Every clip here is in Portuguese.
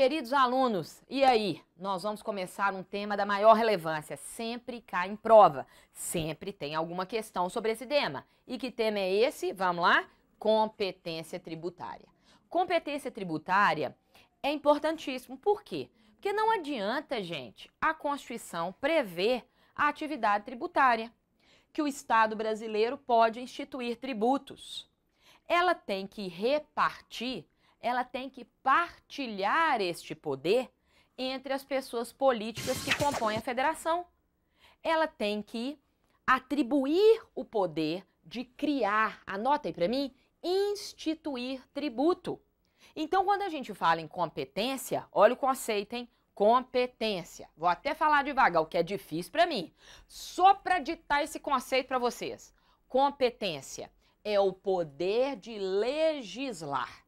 Queridos alunos, e aí? Nós vamos começar um tema da maior relevância, sempre cai em prova, sempre tem alguma questão sobre esse tema. E que tema é esse? Vamos lá? Competência tributária. Competência tributária é importantíssimo, por quê? Porque não adianta, gente, a Constituição prever a atividade tributária, que o Estado brasileiro pode instituir tributos. Ela tem que repartir, ela tem que partilhar este poder entre as pessoas políticas que compõem a federação. Ela tem que atribuir o poder de criar, anota aí para mim, instituir tributo. Então, quando a gente fala em competência, olha o conceito, hein? Competência. Vou até falar devagar, o que é difícil para mim. Só para ditar esse conceito para vocês. Competência é o poder de legislar.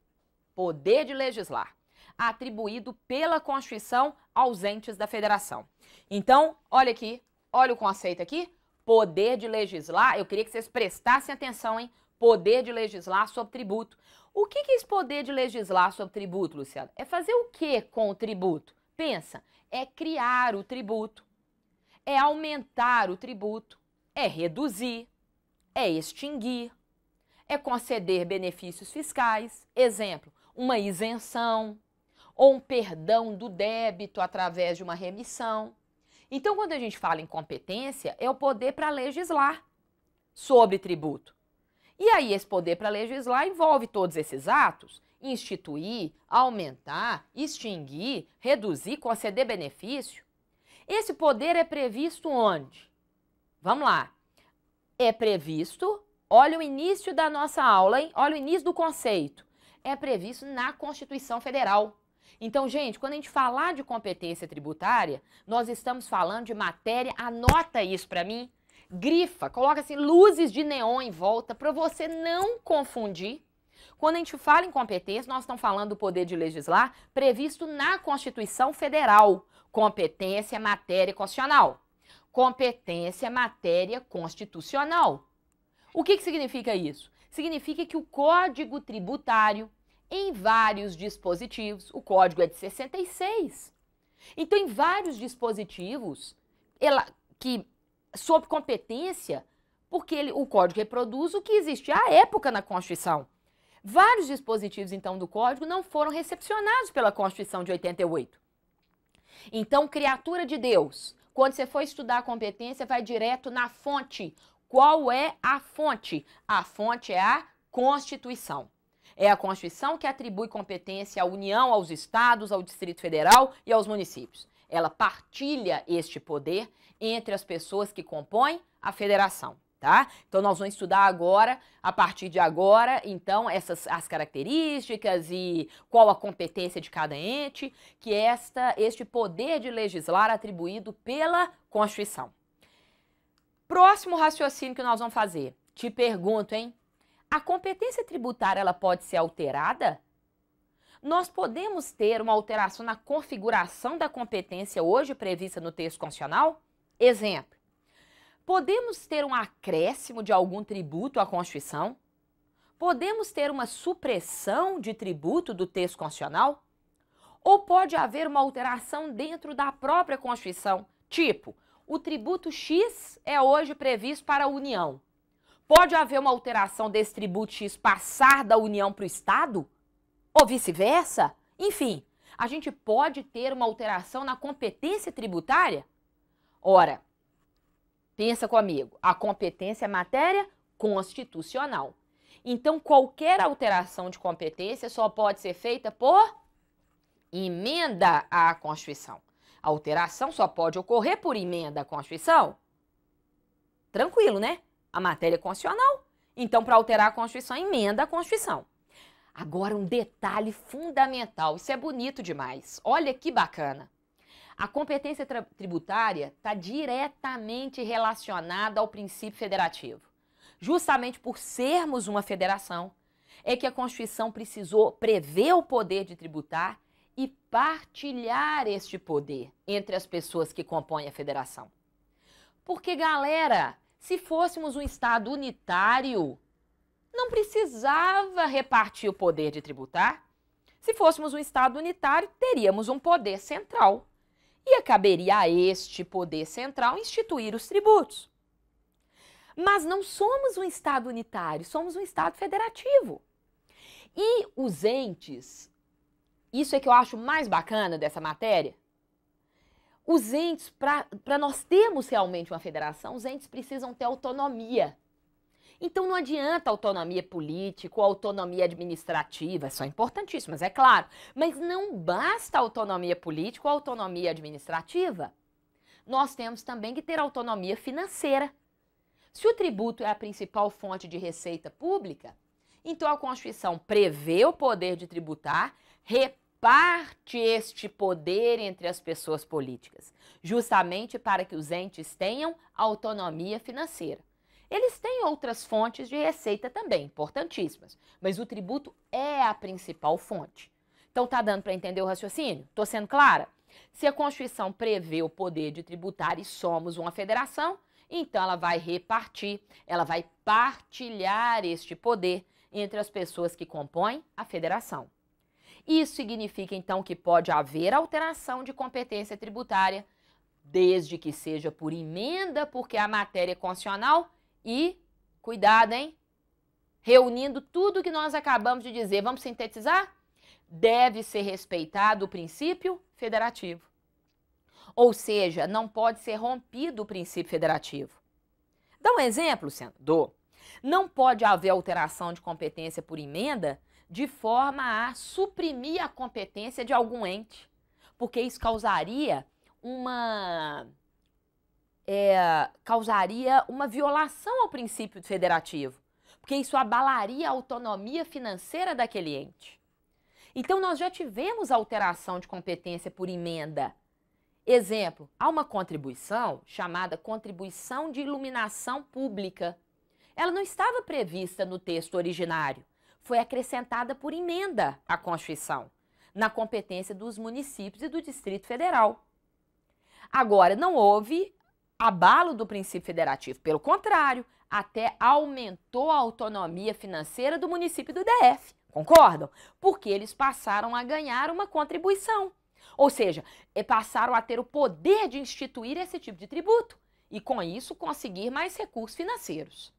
Poder de legislar, atribuído pela Constituição aos entes da federação. Então, olha aqui, olha o conceito aqui, poder de legislar, eu queria que vocês prestassem atenção, hein? Poder de legislar sobre tributo. O que é esse poder de legislar sobre tributo, Luciano? É fazer o que com o tributo? Pensa, é criar o tributo, é aumentar o tributo, é reduzir, é extinguir, é conceder benefícios fiscais, exemplo, uma isenção ou um perdão do débito através de uma remissão. Então, quando a gente fala em competência, é o poder para legislar sobre tributo. E aí, esse poder para legislar envolve todos esses atos: instituir, aumentar, extinguir, reduzir, conceder benefício. Esse poder é previsto onde? Vamos lá. É previsto, olha o início da nossa aula, hein? Olha o início do conceito. É previsto na Constituição Federal. Então, gente, quando a gente falar de competência tributária, nós estamos falando de matéria, anota isso para mim, grifa, coloca assim, luzes de neon em volta, para você não confundir. Quando a gente fala em competência, nós estamos falando do poder de legislar previsto na Constituição Federal. Competência é matéria constitucional. Competência é matéria constitucional. O que significa isso? Significa que o Código Tributário, em vários dispositivos, o código é de 66. Então, em vários dispositivos, sob competência, porque o código reproduz o que existia à época na Constituição. Vários dispositivos, então, do código não foram recepcionados pela Constituição de 88. Então, criatura de Deus, quando você for estudar a competência, vai direto na fonte. Qual é a fonte? A fonte é a Constituição. É a Constituição que atribui competência à União, aos estados, ao Distrito Federal e aos municípios. Ela partilha este poder entre as pessoas que compõem a federação, tá? Então, nós vamos estudar agora, a partir de agora, então, as características e qual a competência de cada ente, que é este poder de legislar atribuído pela Constituição. Próximo raciocínio que nós vamos fazer. Te pergunto, hein? A competência tributária, ela pode ser alterada? Nós podemos ter uma alteração na configuração da competência hoje prevista no texto constitucional? Exemplo. Podemos ter um acréscimo de algum tributo à Constituição? Podemos ter uma supressão de tributo do texto constitucional? Ou pode haver uma alteração dentro da própria Constituição? Tipo, o tributo X é hoje previsto para a União. Pode haver uma alteração desse tributo X passar da União para o Estado? Ou vice-versa? Enfim, a gente pode ter uma alteração na competência tributária? Ora, pensa comigo, a competência é matéria constitucional. Então, qualquer alteração de competência só pode ser feita por emenda à Constituição. A alteração só pode ocorrer por emenda à Constituição? Tranquilo, né? A matéria é constitucional. Então, para alterar a Constituição, emenda a Constituição. Agora, um detalhe fundamental. Isso é bonito demais. Olha que bacana. A competência tributária está diretamente relacionada ao princípio federativo. Justamente por sermos uma federação, é que a Constituição precisou prever o poder de tributar e partilhar este poder entre as pessoas que compõem a federação. Porque, galera, se fôssemos um Estado unitário, não precisava repartir o poder de tributar. Se fôssemos um Estado unitário, teríamos um poder central. E caberia a este poder central instituir os tributos. Mas não somos um Estado unitário, somos um Estado federativo. E os entes, isso é que eu acho mais bacana dessa matéria, os entes, para nós termos realmente uma federação, os entes precisam ter autonomia. Então não adianta autonomia política ou autonomia administrativa, são importantíssimas, é claro, mas não basta autonomia política ou autonomia administrativa. Nós temos também que ter autonomia financeira. Se o tributo é a principal fonte de receita pública, então a Constituição prevê o poder de tributar, reparte este poder entre as pessoas políticas, justamente para que os entes tenham autonomia financeira. Eles têm outras fontes de receita também, importantíssimas, mas o tributo é a principal fonte. Então tá dando para entender o raciocínio? Tô sendo clara? Se a Constituição prevê o poder de tributar e somos uma federação, então ela vai repartir, ela vai partilhar este poder entre as pessoas que compõem a federação. Isso significa então que pode haver alteração de competência tributária, desde que seja por emenda, porque a matéria é constitucional. E, cuidado, hein? Reunindo tudo que nós acabamos de dizer, vamos sintetizar? Deve ser respeitado o princípio federativo. Ou seja, não pode ser rompido o princípio federativo. Dá um exemplo, Luciano? Dou. Não pode haver alteração de competência por emenda de forma a suprimir a competência de algum ente, porque isso causaria uma violação ao princípio federativo, porque isso abalaria a autonomia financeira daquele ente. Então, nós já tivemos alteração de competência por emenda. Exemplo, há uma contribuição chamada Contribuição de Iluminação Pública. Ela não estava prevista no texto originário, foi acrescentada por emenda à Constituição, na competência dos municípios e do Distrito Federal. Agora, não houve abalo do princípio federativo, pelo contrário, até aumentou a autonomia financeira do município e do DF, concordam? Porque eles passaram a ganhar uma contribuição, ou seja, passaram a ter o poder de instituir esse tipo de tributo e com isso conseguir mais recursos financeiros,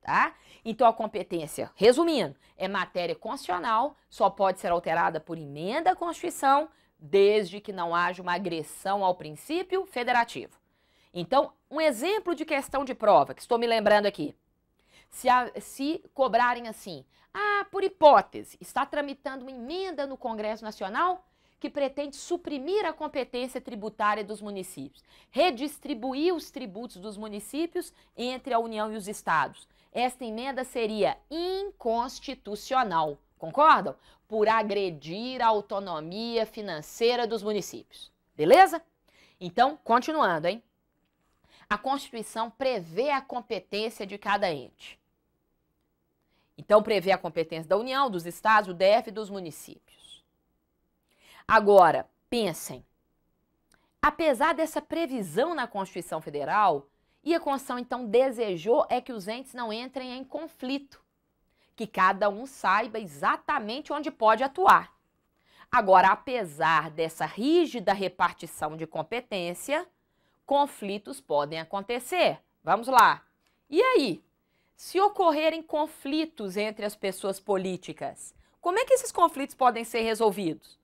tá? Então a competência, resumindo, é matéria constitucional, só pode ser alterada por emenda à Constituição, desde que não haja uma agressão ao princípio federativo. Então, um exemplo de questão de prova, que estou me lembrando aqui. Se cobrarem assim, por hipótese, está tramitando uma emenda no Congresso Nacional que pretende suprimir a competência tributária dos municípios, redistribuir os tributos dos municípios entre a União e os estados. Esta emenda seria inconstitucional, concordam? Por agredir a autonomia financeira dos municípios. Beleza? Então, continuando, hein? A Constituição prevê a competência de cada ente. Então, prevê a competência da União, dos estados, do DF e dos municípios. Agora, pensem, apesar dessa previsão na Constituição Federal, e a Constituição, então, desejou é que os entes não entrem em conflito, que cada um saiba exatamente onde pode atuar. Agora, apesar dessa rígida repartição de competência, conflitos podem acontecer. Vamos lá. E aí? Se ocorrerem conflitos entre as pessoas políticas, como é que esses conflitos podem ser resolvidos?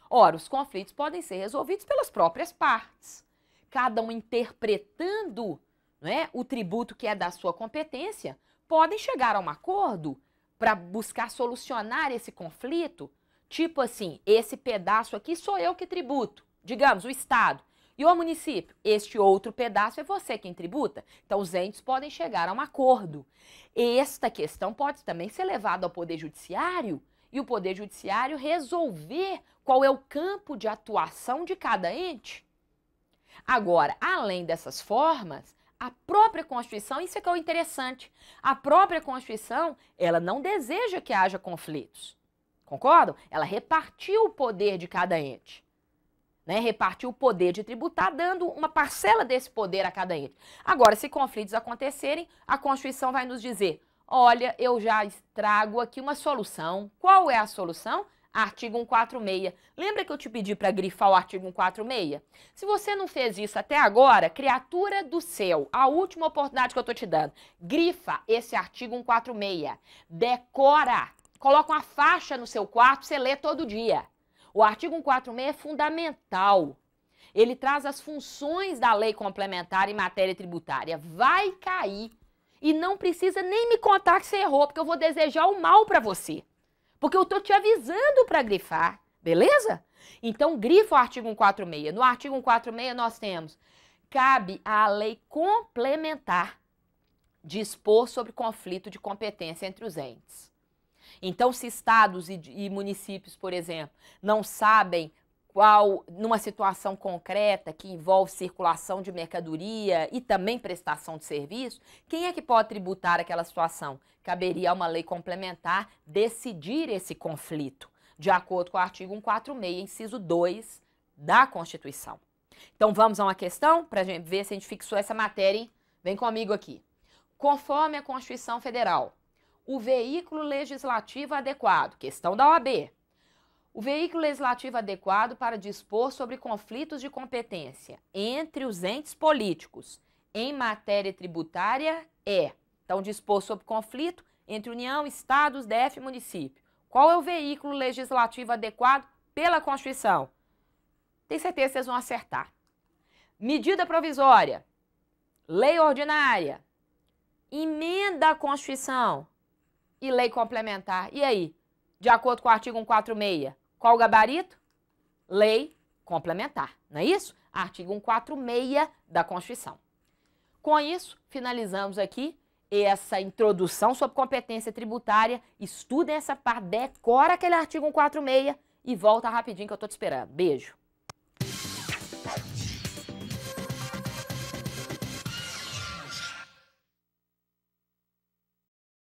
Ora, os conflitos podem ser resolvidos pelas próprias partes. Cada um interpretando, né, o tributo que é da sua competência, podem chegar a um acordo para buscar solucionar esse conflito. Tipo assim, esse pedaço aqui sou eu que tributo, digamos, o Estado. E o município, este outro pedaço é você quem tributa. Então, os entes podem chegar a um acordo. Esta questão pode também ser levada ao Poder Judiciário e o Poder Judiciário resolver qual é o campo de atuação de cada ente. Agora, além dessas formas, a própria Constituição, isso é que é o interessante, a própria Constituição, ela não deseja que haja conflitos. Concordam? Ela repartiu o poder de cada ente. Repartiu o poder de tributar, dando uma parcela desse poder a cada ente. Agora, se conflitos acontecerem, a Constituição vai nos dizer, olha, eu já trago aqui uma solução. Qual é a solução? Artigo 146. Lembra que eu te pedi para grifar o artigo 146? Se você não fez isso até agora, criatura do céu, a última oportunidade que eu estou te dando, grifa esse artigo 146. Decora. Coloca uma faixa no seu quarto, você lê todo dia. O artigo 146 é fundamental. Ele traz as funções da lei complementar em matéria tributária. Vai cair. E não precisa nem me contar que você errou, porque eu vou desejar o mal para você. Porque eu estou te avisando para grifar, beleza? Então, grifa o artigo 146. No artigo 146 nós temos: cabe à lei complementar dispor sobre conflito de competência entre os entes. Então, se estados e municípios, por exemplo, não sabem numa situação concreta que envolve circulação de mercadoria e também prestação de serviço, quem é que pode tributar aquela situação? Caberia a uma lei complementar decidir esse conflito, de acordo com o artigo 146, inciso 2 da Constituição. Então, vamos a uma questão para a gente ver se a gente fixou essa matéria, hein? Vem comigo aqui. Conforme a Constituição Federal, o veículo legislativo adequado, questão da OAB, o veículo legislativo adequado para dispor sobre conflitos de competência entre os entes políticos em matéria tributária é, então, dispor sobre conflito entre União, Estados, DF e município. Qual é o veículo legislativo adequado pela Constituição? Tenho certeza que vocês vão acertar. Medida provisória, lei ordinária, emenda à Constituição e lei complementar. E aí, de acordo com o artigo 146, qual o gabarito? Lei complementar, não é isso? Artigo 146 da Constituição. Com isso, finalizamos aqui essa introdução sobre competência tributária. Estudem essa parte, decora aquele artigo 146 e volta rapidinho que eu estou te esperando. Beijo!